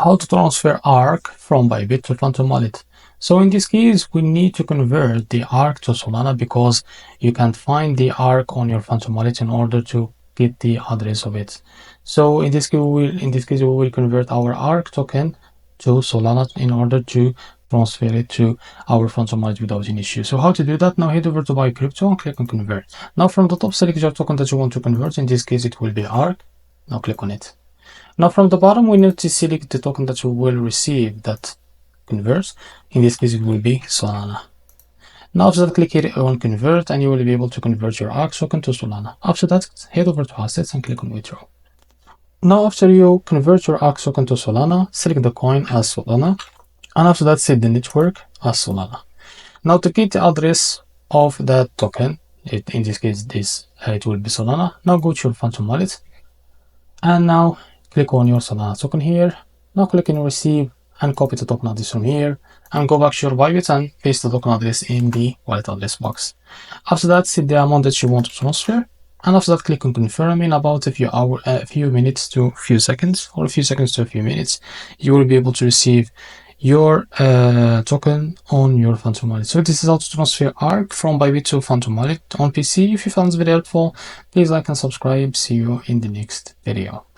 how to transfer AARK from Bybit to Phantom Wallet. So in this case, we need to convert the AARK to Solana because you can't find the AARK on your Phantom Wallet in order to get the address of it. So in this case, we will convert our AARK token to Solana in order to transfer it to our Phantom Wallet without any issue. So how to do that? Now head over to Buy Crypto and click on Convert. Now from the top, select your token that you want to convert. In this case, it will be AARK. Now click on it. Now from the bottom, we need to select the token that you will receive that converts. In this case, it will be Solana. Now after that, click here on Convert and you will be able to convert your ARK token to Solana. After that, head over to Assets and click on Withdraw. Now after you convert your ARK token to Solana, select the coin as Solana. And after that, set the network as Solana. Now to get the address of that token, in this case, it will be Solana. Now go to your Phantom Wallet. And now click on your Solana token here. Now click on receive and copy the token address from here and go back to your Bybit and paste the token address in the wallet address box. After that, set the amount that you want to transfer. And after that, click on confirm. In about a few minutes to a few seconds, or a few seconds to a few minutes, you will be able to receive your token on your Phantom Wallet. So this is how to transfer ARK from Bybit to Phantom Wallet on PC. If you found this video helpful, please like and subscribe. See you in the next video.